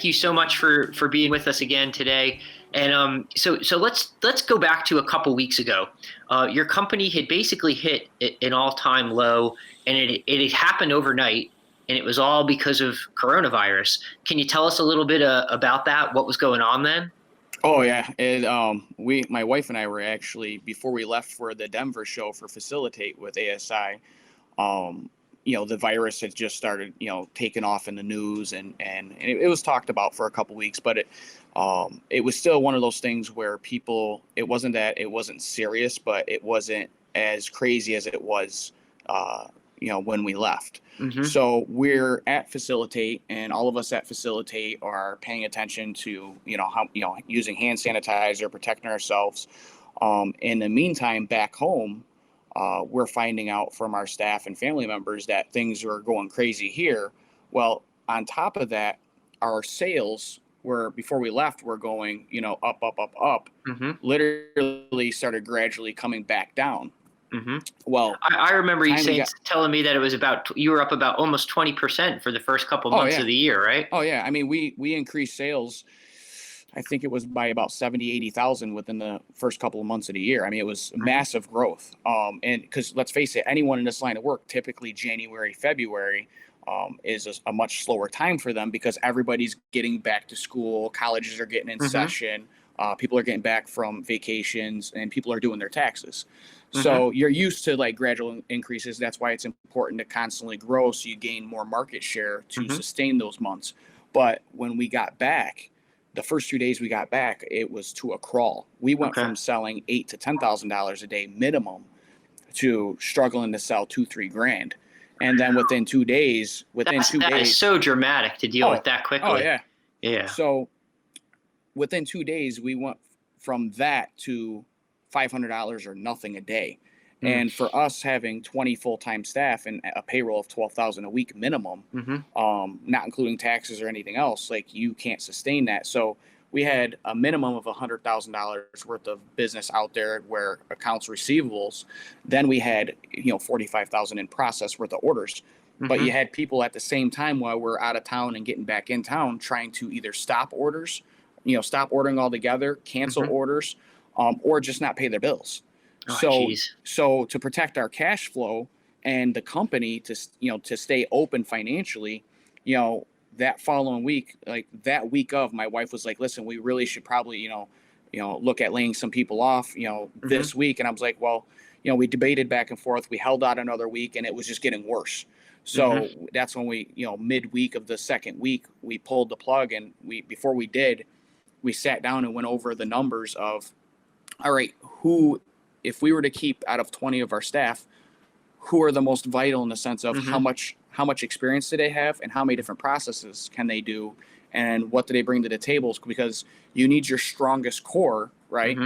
you so much for being with us again today. And so let's go back to a couple weeks ago. Your company had basically hit an all-time low, and it had happened overnight, and it was all because of coronavirus. Can you tell us a little bit about that? What was going on then? Oh yeah, my wife and I were actually, before we left for the Denver show for Facilitate with ASI. The virus had just started, taking off in the news, and it was talked about for a couple weeks, but it was still one of those things where people, it wasn't serious, but it wasn't as crazy as it was, when we left. Mm-hmm. So we're at Facilitate, and all of us at Facilitate are paying attention to, how, using hand sanitizer, protecting ourselves. In the meantime, back home, we're finding out from our staff and family members that things are going crazy here. Well, on top of that, our sales were, before we left, were going, up, up, up, up. Mm-hmm. Literally started gradually coming back down. Mm-hmm. Well, I remember you telling me that it was you were up about almost 20% for the first couple months of the year, right? Oh yeah. I mean, we increased sales. I think it was by about 70, 80,000 within the first couple of months of the year. I mean, it was massive growth. And because let's face it, anyone in this line of work, typically January, February is a much slower time for them because everybody's getting back to school. Colleges are getting in session. People are getting back from vacations, and people are doing their taxes. So you're used to like gradual increases. That's why it's important to constantly grow so you gain more market share to sustain those months. But when we got back, the first 2 days we got back, it was to a crawl. We went from selling $8,000 to $10,000 a day minimum to struggling to sell $2-3 grand. And then within 2 days, that is so dramatic to deal with that quickly. Oh yeah. Yeah. So within 2 days, we went from that to $500 or nothing a day. And for us having 20 full-time staff and a payroll of $12,000 a week minimum, not including taxes or anything else, like you can't sustain that. So we had a minimum of $100,000 worth of business out there where accounts receivables. Then we had, $45,000 in process worth of orders. But you had people at the same time while we're out of town and getting back in town trying to either stop orders, stop ordering altogether, cancel orders, or just not pay their bills. So to protect our cash flow and the company to stay open financially, that following week, like that week of, my wife was like, listen, we really should probably, look at laying some people off, this week. And I was like, well, we debated back and forth. We held out another week and it was just getting worse. So that's when we, midweek of the second week, we pulled the plug, and before we did, we sat down and went over the numbers of, all right, if we were to keep out of 20 of our staff, who are the most vital in the sense of how much experience do they have and how many different processes can they do and what do they bring to the tables? Because you need your strongest core, right,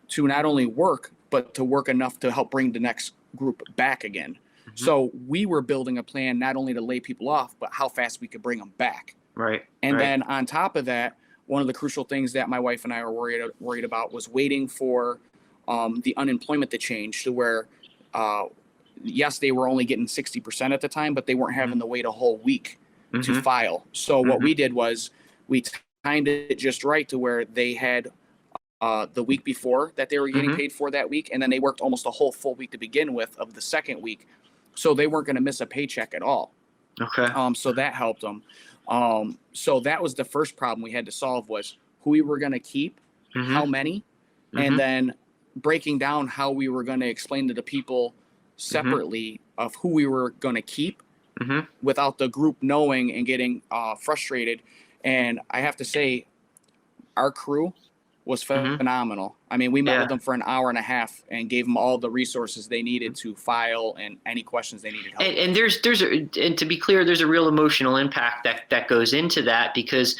to not only work, but to work enough to help bring the next group back again. So we were building a plan not only to lay people off, but how fast we could bring them back. Right. And then on top of that, one of the crucial things that my wife and I were worried about was waiting for the unemployment to change to where, yes, they were only getting 60% at the time, but they weren't having to wait a whole week to file. So what we did was we timed it just right to where they had the week before that they were getting paid for that week, and then they worked almost a whole full week to begin with of the second week. So they weren't going to miss a paycheck at all. Okay. So that helped them. So that was the first problem we had to solve, was who we were going to keep, how many, and then breaking down how we were going to explain to the people separately of who we were going to keep without the group knowing and getting frustrated. And I have to say, our crew was phenomenal. I mean, we met with them for an hour and a half and gave them all the resources they needed to file and any questions they needed help. And to be clear, there's a real emotional impact that goes into that, because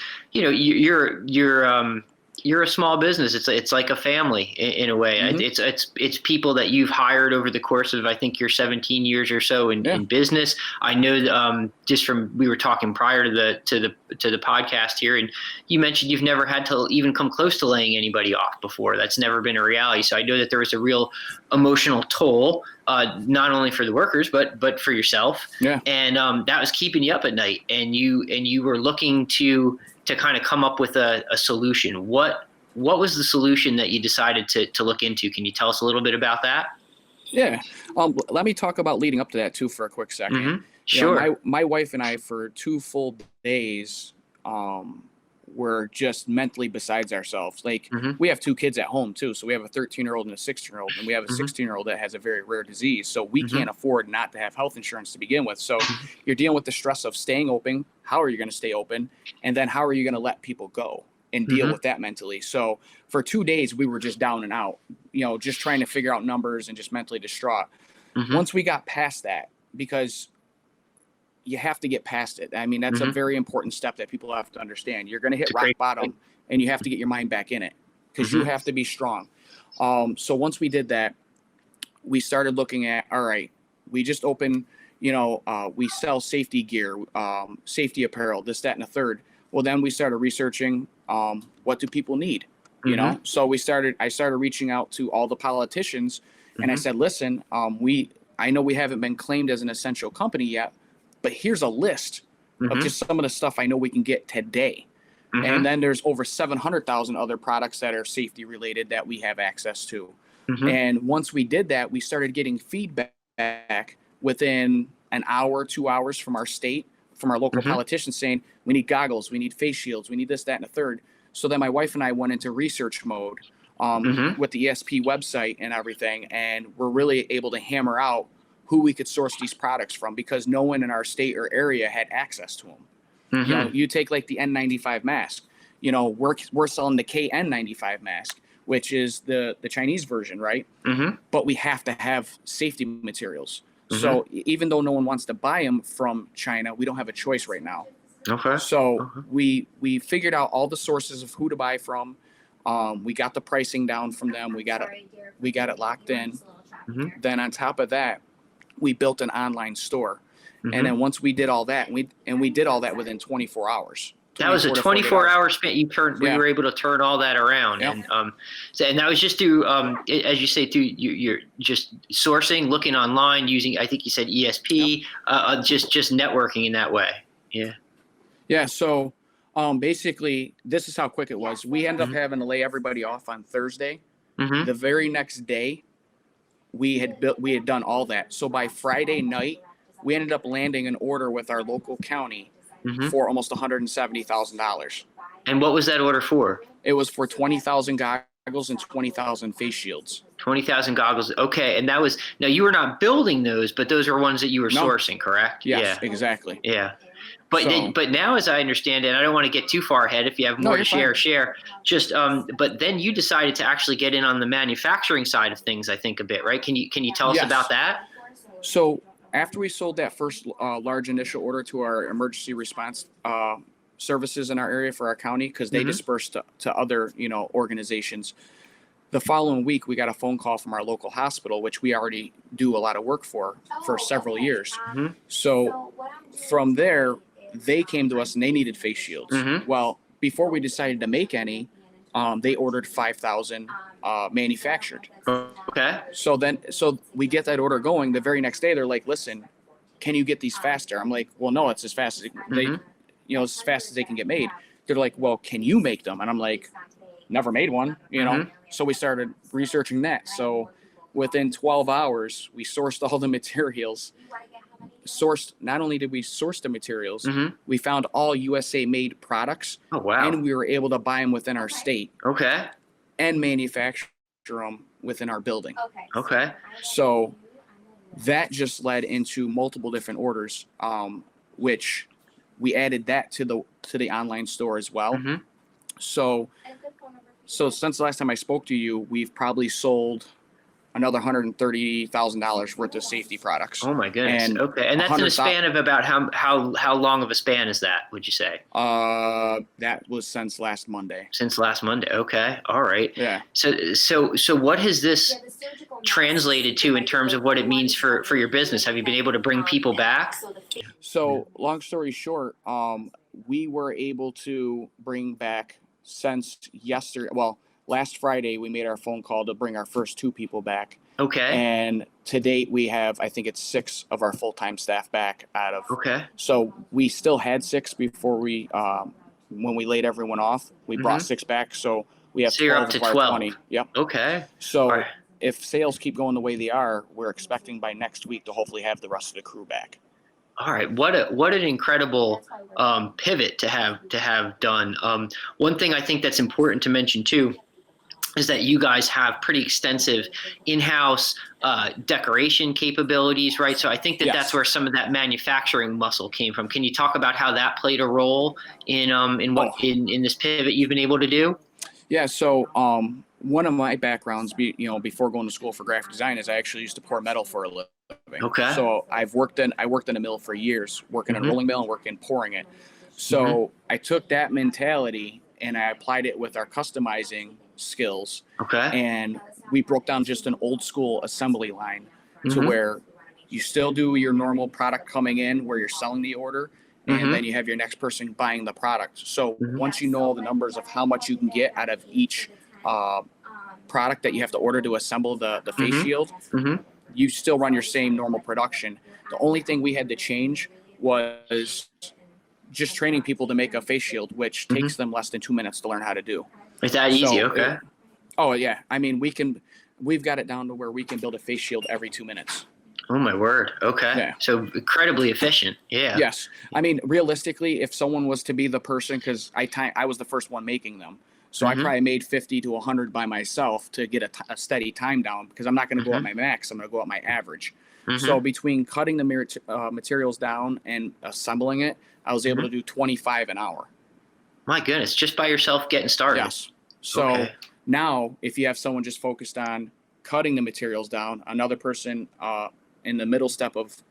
you're a small business. It's like a family in a way. It's people that you've hired over the course of, I think, your 17 years or so in business. I know just from, we were talking prior to the podcast here, and you mentioned you've never had to even come close to laying anybody off before. That's never been a reality. So I know that there was a real emotional toll, not only for the workers but for yourself. Yeah. And that was keeping you up at night, and you were looking to to kind of come up with a solution. What was the solution that you decided to look into? Can you tell us a little bit about that? Yeah. Let me talk about leading up to that too for a quick second. Mm-hmm. Sure. You know, my wife and I, for 2 full days, were just mentally besides ourselves. Like, Mm-hmm. we have 2 kids at home too. So we have a 13-year-old and a 16-year-old, and we have a Mm-hmm. 16-year-old that has a very rare disease. So we Mm-hmm. can't afford not to have health insurance to begin with. So Mm-hmm. you're dealing with the stress of staying open. How are you going to stay open? And then how are you going to let people go and deal Mm-hmm. with that mentally? So for 2 days, we were just down and out, you know, just trying to figure out numbers and just mentally distraught. Mm-hmm. Once we got past that, because you have to get past it. I mean, that's Mm-hmm. a very important step that people have to understand. You're going to hit It's a rock great bottom, point. and you have to get your mind back in it, because Mm-hmm. you have to be strong. So once we did that, we started looking at, all right, we just opened, you know, we sell safety gear, safety apparel, this, that, and a third. Well, then we started researching, what do people need, you Mm-hmm. know? So I started reaching out to all the politicians, and I Mm-hmm. said, listen, I know we haven't been claimed as an essential company yet, but here's a list of Mm-hmm. just some of the stuff I know we can get today. Mm-hmm. And then there's over 700,000 other products that are safety related that we have access to. Mm-hmm. And once we did that, we started getting feedback within an hour, 2 hours from our state, from our local Mm-hmm. politicians saying, we need goggles, we need face shields, we need this, that, and a third. So then my wife and I went into research mode Mm-hmm. with the ESP website and everything. And we're really able to hammer out who we could source these products from, because no one in our state or area had access to them. Mm-hmm. You know, you take like the N95 mask, you know, we're selling the KN95 mask, which is the Chinese version, right? Mm-hmm. But we have to have safety materials. Mm-hmm. So even though no one wants to buy them from China, we don't have a choice right now. Okay. So Okay. we figured out all the sources of who to buy from. We got the pricing down from them. We got it locked in. Mm-hmm. Then on top of that, we built an online store. Mm-hmm. And then once we did all that, we did all that within 24 hours. That was a 24-hour span. We were able to turn all that around, Yeah. and that was just through, as you say, through you're just sourcing, looking online, using, I think you said ESP, just networking in that way. Yeah. Yeah. So basically, this is how quick it was. We ended up having to lay everybody off on Thursday. Mm-hmm. The very next day, we had done all that. So by Friday night, we ended up landing an order with our local county Mm-hmm. for almost $170,000. And what was that order for? It was for 20,000 goggles and 20,000 face shields. 20,000 goggles. Okay, and that was, now you were not building those, but those are ones that you were No. sourcing, correct? Yes, Yeah. exactly. Yeah. But So- but now, as I understand it, I don't want to get too far ahead. If you have No, more to you're share, fine. share. Just but then you decided to actually get in on the manufacturing side of things, I think, a bit, right? Can you tell us Yes. about that? So after we sold that first large initial order to our emergency response services in our area for our county, because they Mhm. dispersed to other, you know, organizations, the following week we got a phone call from our local hospital, which we already do a lot of work for several years. Mhm. So from there, they came to us and they needed face shields. Mhm. Well, before we decided to make any, they ordered 5,000 manufactured. Okay. So we get that order going. The very next day, they're like, "Listen, can you get these faster?" I'm like, "Well, no, it's as fast as Mhm. as fast as they can get made." They're like, "Well, can you make them?" And I'm like, "Never made one," you know. Mhm. So we started researching that. So within 12 hours, we sourced all the materials. Not only did we source the materials, Mhm. we found all USA made products, Oh wow. and we were able to buy them within our state Okay. and manufacture them within our building. Okay. So that just led into multiple different orders, which we added that to the online store as well. Mhm. So since the last time I spoke to you, we've probably sold another $130,000 worth of safety products. Oh my goodness. And Okay. And that's in a 100,000 span of about how long of a span is that, would you say? That was since last Monday. Since last Monday. Okay. All right. Yeah. So what has this translated to in terms of what it means for your business? Have you been able to bring people back? So long story short, we were able to bring back since yesterday. Well, last Friday we made our phone call to bring our first 2 people back. Okay. And to date we have, I think it's 6 of our full-time staff back out of. Okay. So we still had 6 before we when we laid everyone off, we brought 6 back. So we have So you're 12 up to of our 12. 20. Yep. Okay. So All right. if sales keep going the way they are, we're expecting by next week to hopefully have the rest of the crew back. All right, what an incredible pivot to have done. One thing I think that's important to mention too is that you guys have pretty extensive in-house decoration capabilities, right? So I think that that's where some of that manufacturing muscle came from. Can you talk about how that played a role in in this pivot you've been able to do? Yeah. So one of my backgrounds, before going to school for graphic design, is I actually used to pour metal for a living. Okay. So I worked in a mill for years, working in a rolling mill and working pouring it. So I took that mentality and I applied it with our customizing skills. Okay. And we broke down just an old school assembly line to where you still do your normal product coming in where you're selling the order, and then you have your next person buying the product. So once you know the numbers of how much you can get out of each product that you have to order to assemble the face shield, you still run your same normal production. The only thing we had to change was just training people to make a face shield, which takes them less than 2 minutes to learn how to do. Is that easy? Okay. Oh yeah. I mean, we've got it down to where we can build a face shield every 2 minutes. Oh my word. Okay. Yeah. So incredibly efficient. Yeah. Yes. I mean, realistically, if someone was to be the person, because I was the first one making them, so I probably made 50 to 100 by myself to get a steady time down, because I'm not going to go at my max. I'm going to go at my average. So between cutting the materials down and assembling it, I was able to do 25 an hour. My goodness, just by yourself getting started. Yes. So now if you have someone just focused on cutting the materials down, another person in the middle step of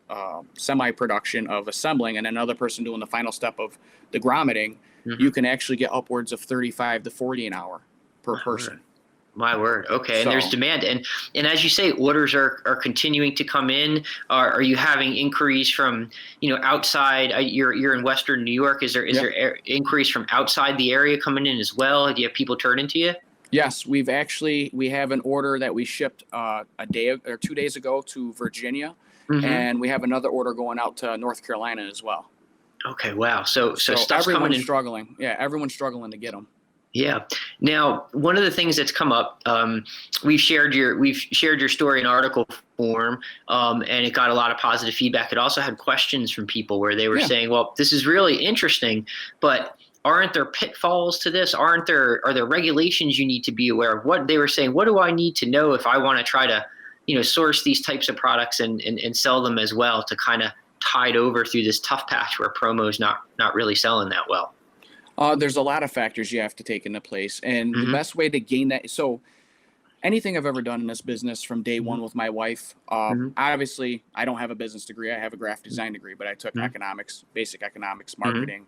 semi-production of assembling, and another person doing the final step of the grommeting, you can actually get upwards of 35 to 40 an hour per person. My word. Okay. And there's demand. And as you say, orders are continuing to come in. Are you having inquiries from, outside? You're in Western New York. Is there inquiries from outside the area coming in as well? Do you have people turning to you? Yes, we have an order that we shipped a day or 2 days ago to Virginia, and we have another order going out to North Carolina as well. Okay, wow. So stuff's everyone's coming in. struggling. Yeah, everyone's struggling to get them. Yeah. Now, one of the things that's come up, we've shared your story in article form, and it got a lot of positive feedback. It also had questions from people where they were saying, "Well, this is really interesting, but aren't there pitfalls to this? Are there regulations you need to be aware of?" What they were saying, what do I need to know if I want to try to, source these types of products and sell them as well, to kind of tide over through this tough patch where promo's not really selling that well? There's a lot of factors you have to take into place, and the best way to gain that. So anything I've ever done in this business from day one with my wife, obviously I don't have a business degree. I have a graphic design degree, but I took economics, basic economics, marketing.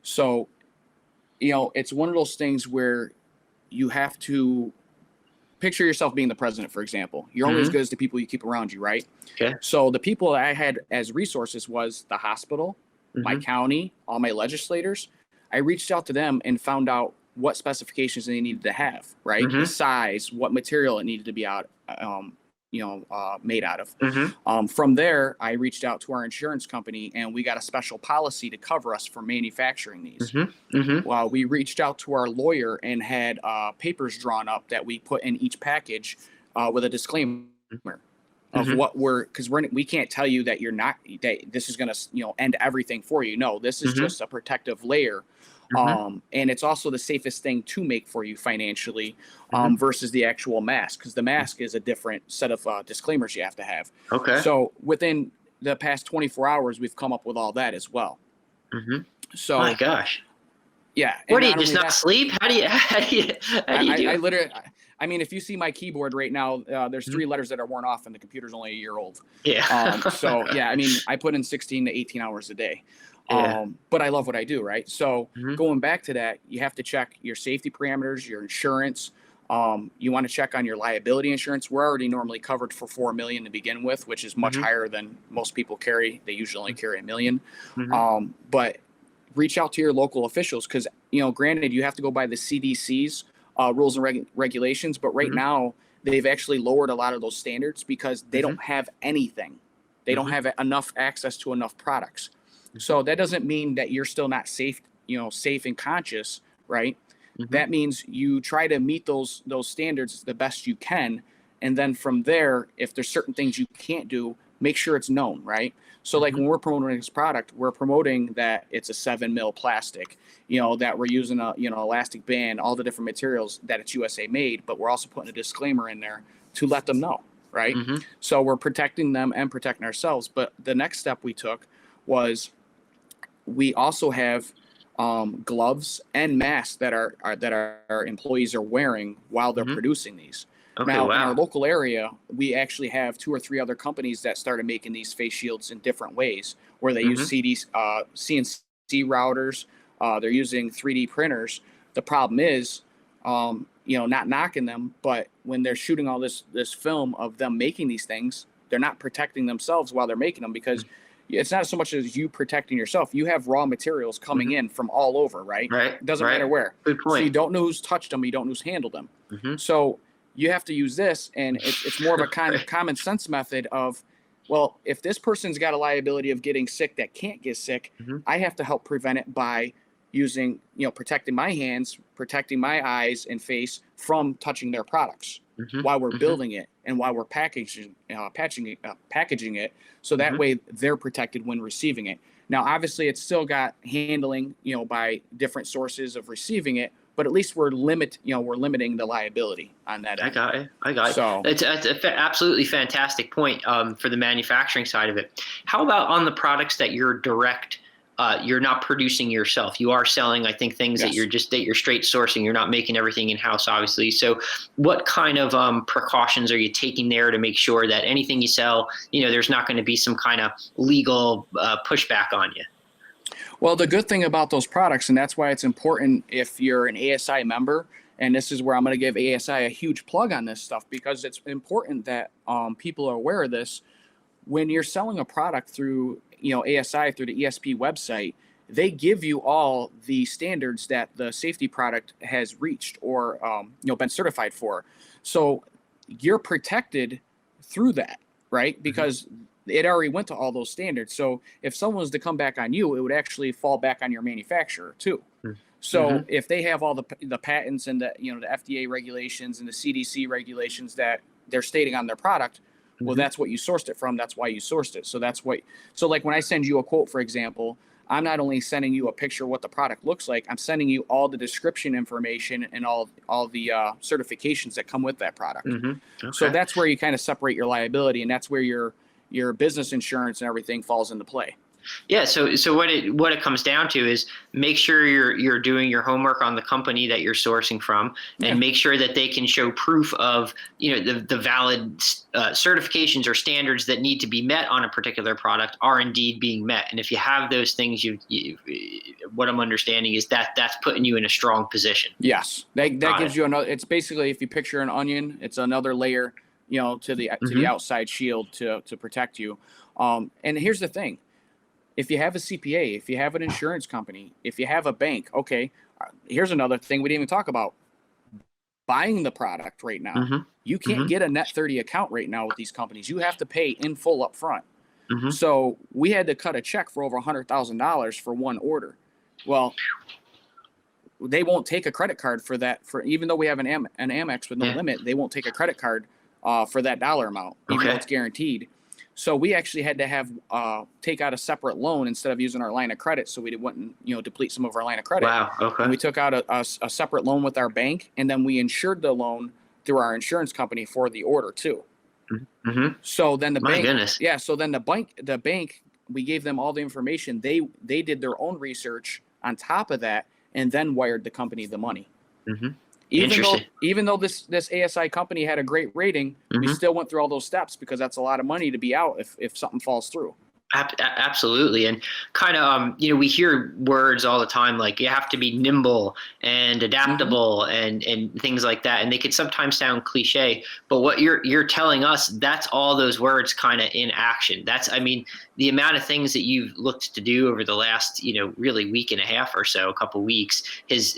So, it's one of those things where you have to picture yourself being the president, for example. You're only as good as the people you keep around you, right? Okay. So the people that I had as resources was the hospital, my county, all my legislators. I reached out to them and found out what specifications they needed to have, right? The size, what material it needed to be made out of. From there, I reached out to our insurance company, and we got a special policy to cover us for manufacturing these. Well, we reached out to our lawyer and had papers drawn up that we put in each package with a disclaimer of what because we can't tell you that that this is going to end everything for you. No, this is just a protective layer. And it's also the safest thing to make for you financially versus the actual mask, because the mask is a different set of disclaimers you have to have. Okay. So within the past 24 hours, we've come up with all that as well. So my gosh. Yeah. What do you just not sleep? How do you do it? I literally, I mean, if you see my keyboard right now, there's 3 letters that are worn off, and the computer's only a year old. Yeah. So yeah, I mean, I put in 16 to 18 hours a day. But I love what I do, right? So going back to that, you have to check your safety parameters, your insurance. You want to check on your liability insurance. We're already normally covered for $4 million to begin with, which is much higher than most people carry. They usually only carry $1 million. But reach out to your local officials, because, granted, you have to go by the CDC's rules and regulations. But right now, they've actually lowered a lot of those standards because they don't have anything. They don't have enough access to enough products. So that doesn't mean that you're still not safe safe and conscious, right? Mm-hmm. That means you try to meet those standards the best you can. And then from there, if there's certain things you can't do, make sure it's known, right? So like when we're promoting this product, we're promoting that it's a 7 mil plastic, that we're using a, elastic band, all the different materials, that it's USA made, but we're also putting a disclaimer in there to let them know, right? So we're protecting them and protecting ourselves. But the next step we took was we also have gloves and masks that our employees are wearing while they're producing these. Okay, now, wow. In our local area, we actually have 2 or 3 other companies that started making these face shields in different ways, where they use CNC routers. They're using 3D printers. The problem is, not knocking them, but when they're shooting all this film of them making these things, they're not protecting themselves while they're making them, because it's not so much as you protecting yourself. You have raw materials coming in from all over, right? Right. It doesn't matter where. Good point. So you don't know who's touched them. You don't know who's handled them. So you have to use this, and it's more of a kind of common sense method of, well, if this person's got a liability of getting sick that can't get sick, I have to help prevent it by using, protecting my hands, protecting my eyes and face from touching their products while we're building it and while we're packaging it, so that way they're protected when receiving it. Now, obviously, it's still got handling, by different sources of receiving it, but at least we're limiting the liability on that end. I got it. So it's an absolutely fantastic point for the manufacturing side of it. How about on the products that you're you're not producing yourself? You are selling, I think, things that you're straight sourcing. You're not making everything in-house, obviously. So what kind of precautions are you taking there to make sure that anything you sell, there's not going to be some kind of legal pushback on you? Well, the good thing about those products, and that's why it's important if you're an ASI member, and this is where I'm going to give ASI a huge plug on this stuff, because it's important that people are aware of this. When you're selling a product through, ASI, through the ESP website, they give you all the standards that the safety product has reached or, been certified for. So you're protected through that, right? Because it already went to all those standards. So if someone was to come back on you, it would actually fall back on your manufacturer too. So if they have all the patents and the FDA regulations and the CDC regulations that they're stating on their product, well, that's what you sourced it from. That's why you sourced it. So like when I send you a quote, for example, I'm not only sending you a picture of what the product looks like, I'm sending you all the description information and all the certifications that come with that product. So that's where you kind of separate your liability, and that's where your business insurance and everything falls into play. Yeah. So what it comes down to is make sure you're doing your homework on the company that you're sourcing from, and make sure that they can show proof of, the valid certifications or standards that need to be met on a particular product are indeed being met. And if you have those things, what I'm understanding is that's putting you in a strong position. Yes. That gives you another, it's basically, if you picture an onion, it's another layer, to the outside shield to protect you. And here's the thing. If you have a CPA, if you have an insurance company, if you have a bank, okay, here's another thing we didn't even talk about. Buying the product right now. You can't get a net 30 account right now with these companies. You have to pay in full up front. So we had to cut a check for over $100,000 for one order. Well, they won't take a credit card for that. Even though we have an Amex with no limit, they won't take a credit card for that dollar amount, even though it's guaranteed. So we actually had to have take out a separate loan instead of using our line of credit, so we wouldn't deplete some of our line of credit. Wow. Okay. And we took out a separate loan with our bank, and then we insured the loan through our insurance company for the order too. So then the bank, so then the bank, we gave them all the information. They did their own research on top of that, and then wired the company the money. Even though this ASI company had a great rating, we still went through all those steps, because that's a lot of money to be out if something falls through. Absolutely. And kind of, we hear words all the time, like you have to be nimble and adaptable and things like that. And they could sometimes sound cliche, but what you're telling us, that's all those words kind of in action. The amount of things that you've looked to do over the last, really week and a half or so, a couple weeks is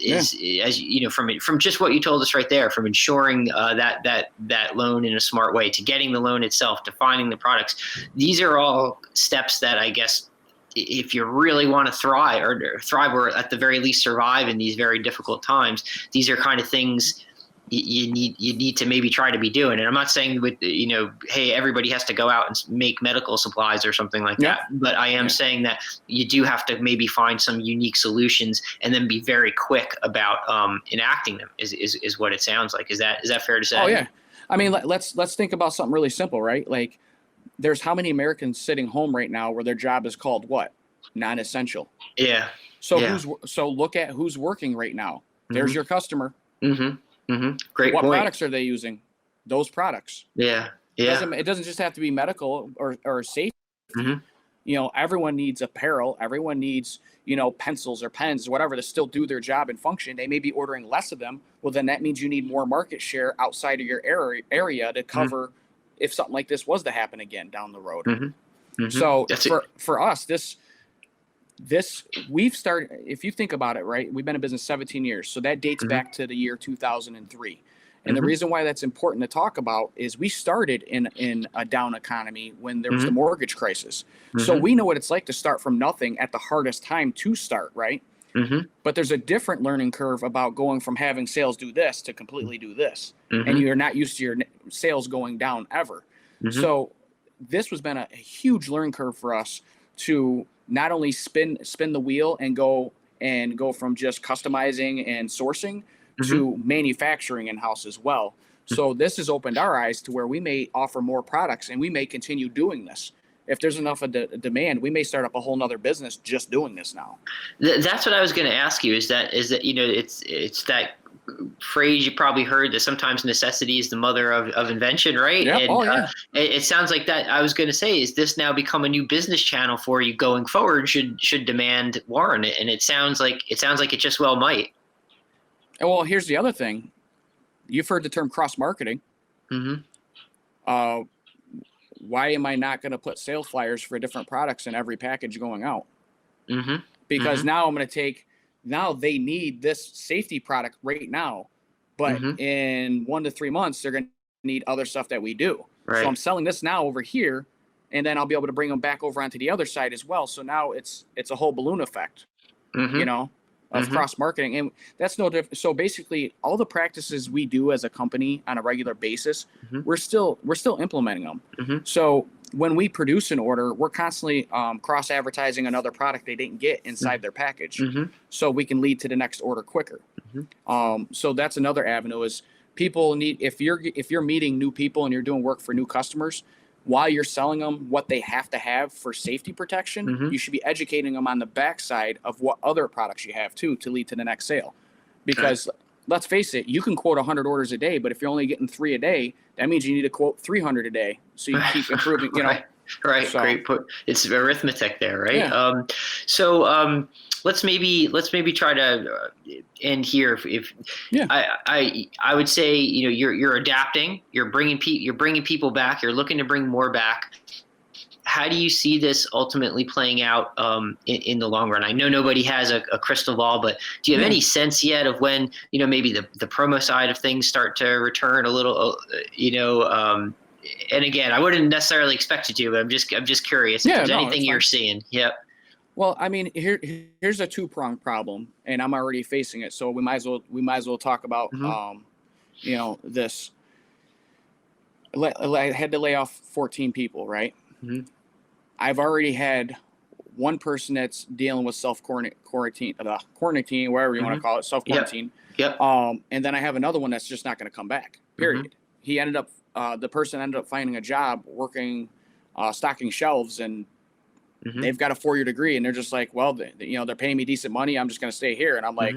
as from just what you told us right there, from ensuring that loan in a smart way, to getting the loan itself, to finding the products. These are all steps that I guess if you really want to thrive or at the very least survive in these very difficult times, these are kind of things you need to maybe try to be doing. And I'm not saying with, hey, everybody has to go out and make medical supplies or something like that. But I am saying that you do have to maybe find some unique solutions and then be very quick about enacting them is what it sounds like. Is that fair to say? Oh yeah. I mean, let's think about something really simple, right? Like there's how many Americans sitting home right now where their job is called what? Non-essential. Yeah. So look at who's working right now. There's your customer. Great what point. Products are they using? Those products. Yeah. It doesn't just have to be medical or safety. Everyone needs apparel. Everyone needs, pencils or pens, whatever, to still do their job and function. They may be ordering less of them. Well, then that means you need more market share outside of your area to cover if something like this was to happen again down the road. So for us, this we've started, if you think about it, right, we've been in business 17 years. So that dates back to the year 2003. And the reason why that's important to talk about is we started in a down economy when there was the mortgage crisis. So we know what it's like to start from nothing at the hardest time to start, right? But there's a different learning curve about going from having sales do this to completely do this. And you're not used to your sales going down ever. So this has been a huge learning curve for us to not only spin the wheel and go from just customizing and sourcing to manufacturing in-house as well. So this has opened our eyes to where we may offer more products, and we may continue doing this. If there's enough of demand, we may start up a whole nother business just doing this now. That's what I was going to ask you. Is that it's that phrase you probably heard that sometimes necessity is the mother of invention, right? Yep. And it sounds like that. I was going to say, is this now become a new business channel for you going forward? Should demand warrant it? And it sounds like it just well might. Well, here's the other thing. You've heard the term cross-marketing. Why am I not going to put sales flyers for different products in every package going out? Because now I'm going to take, now they need this safety product right now, but in 1 to 3 months, they're going to need other stuff that we do. Right. So I'm selling this now over here, and then I'll be able to bring them back over onto the other side as well. So now it's a whole balloon effect, of cross-marketing. And that's no different. So basically all the practices we do as a company on a regular basis, we're still implementing them. So when we produce an order, we're constantly cross-advertising another product they didn't get inside their package. So we can lead to the next order quicker. So that's another avenue is people need, if you're meeting new people and you're doing work for new customers, while you're selling them what they have to have for safety protection, you should be educating them on the backside of what other products you have too to lead to the next sale. Because let's face it, you can quote 100 orders a day, but if you're only getting 3 a day, that means you need to quote 300 a day. So you keep improving, Right. So, great point. It's arithmetic there, right? So let's maybe try to end here. I would say you're adapting. You're bringing people back. You're looking to bring more back. How do you see this ultimately playing out in the long run? I know nobody has a crystal ball, but do you have any sense yet of when maybe the promo side of things start to return a little? And again, I wouldn't necessarily expect you to, but I'm just curious if there's anything you're seeing. Yep. Well, I mean, here's a two-pronged problem, and I'm already facing it. So we might as well talk about this. I had to lay off 14 people, right? I've already had one person that's dealing with quarantine, whatever you want to call it, self-quarantine. Yep. And then I have another one that's just not going to come back. Period. He ended up. The person ended up finding a job working, stocking shelves, and they've got a 4-year degree, and they're just like, well, they're paying me decent money. I'm just going to stay here. And I'm like,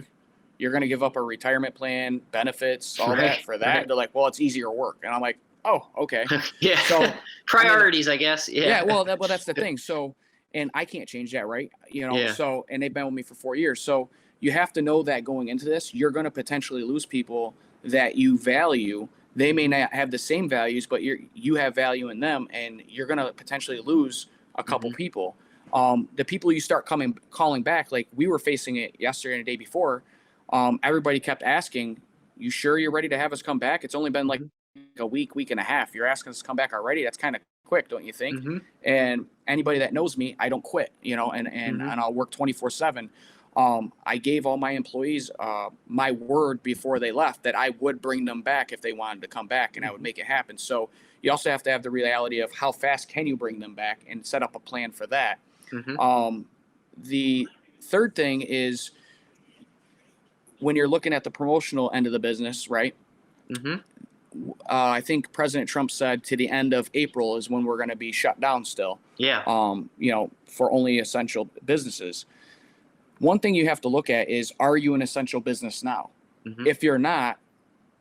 you're going to give up a retirement plan, benefits, all that for that. Right. They're like, well, it's easier work. And I'm like, oh, okay. So priorities, I guess. Well, that's the thing. So, and I can't change that. Right. So, and they've been with me for 4 years. So you have to know that going into this, you're going to potentially lose people that you value. They may not have the same values, but you have value in them, and you're going to potentially lose a couple people. The people you start calling back, like we were facing it yesterday and the day before, everybody kept asking, you sure you're ready to have us come back? It's only been like a week and a half. You're asking us to come back already. That's kind of quick, don't you think? Mm-hmm. And anybody that knows me, I don't quit, and Mm-hmm. I'll work 24/7. I gave all my employees my word before they left that I would bring them back if they wanted to come back, and I would make it happen. So you also have to have the reality of how fast can you bring them back and set up a plan for that. Mm-hmm. The third thing is when you're looking at the promotional end of the business, right? Mm-hmm. I think President Trump said to the end of April is when we're going to be shut down still. Yeah. For only essential businesses. One thing you have to look at is, are you an essential business now? Mm-hmm. If you're not,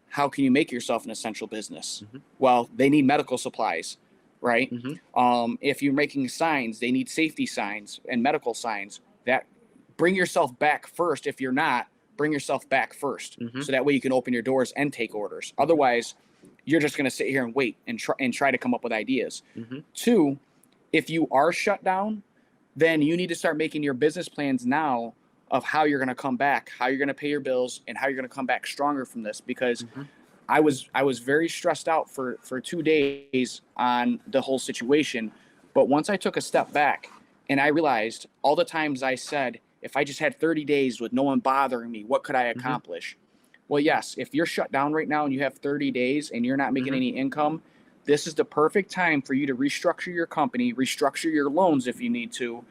how can you make yourself an essential business? Mm-hmm. Well, they need medical supplies, right? Mm-hmm. If you're making signs, they need safety signs and medical signs. That bring yourself back first. If you're not, bring yourself back first, Mm-hmm. so that way you can open your doors and take orders. Otherwise, you're just going to sit here and wait and try to come up with ideas. Mm-hmm. 2, if you are shut down, then you need to start making your business plans now of how you're going to come back, how you're going to pay your bills, and how you're going to come back stronger from this. Because Mm-hmm. I was very stressed out for 2 days on the whole situation. But once I took a step back and I realized all the times I said, if I just had 30 days with no one bothering me, what could I accomplish? Well, yes, if you're shut down right now and you have 30 days and you're not making any income, this is the perfect time for you to restructure your company, restructure your loans if you need to,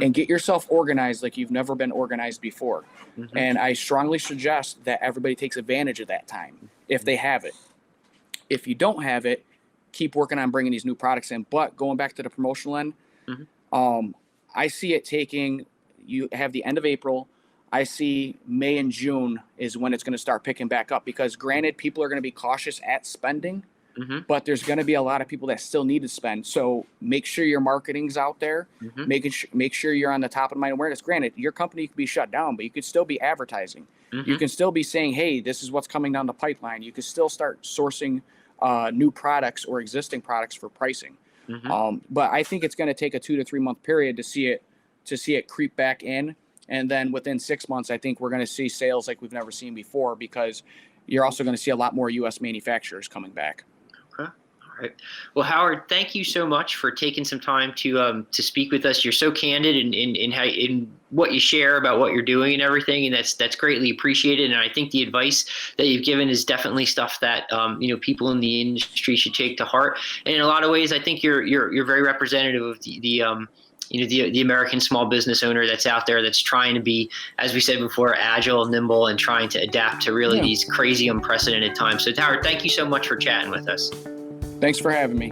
and get yourself organized like you've never been organized before. Mm-hmm. And I strongly suggest that everybody takes advantage of that time if they have it. If you don't have it, keep working on bringing these new products in. But going back to the promotional end, I see it taking, you have the end of April. I see May and June is when it's going to start picking back up, because granted, people are going to be cautious at spending, but there's going to be a lot of people that still need to spend. So make sure your marketing's out there, make sure you're on the top of mind awareness. Granted, your company could be shut down, but you could still be advertising. You can still be saying, hey, this is what's coming down the pipeline. You can still start sourcing new products or existing products for pricing. But I think it's going to take a 2 to 3 month period to see it creep back in. And then within 6 months, I think we're going to see sales like we've never seen before, because you're also going to see a lot more U.S. manufacturers coming back. Okay. All right. Well, Howard, thank you so much for taking some time to speak with us. You're so candid in what you share about what you're doing and everything, and that's greatly appreciated. And I think the advice that you've given is definitely stuff that people in the industry should take to heart. And in a lot of ways, I think you're very representative of the American small business owner that's out there, that's trying to be, as we said before, agile, nimble, and trying to adapt to really these crazy, unprecedented times. So, Howard, thank you so much for chatting with us. Thanks for having me.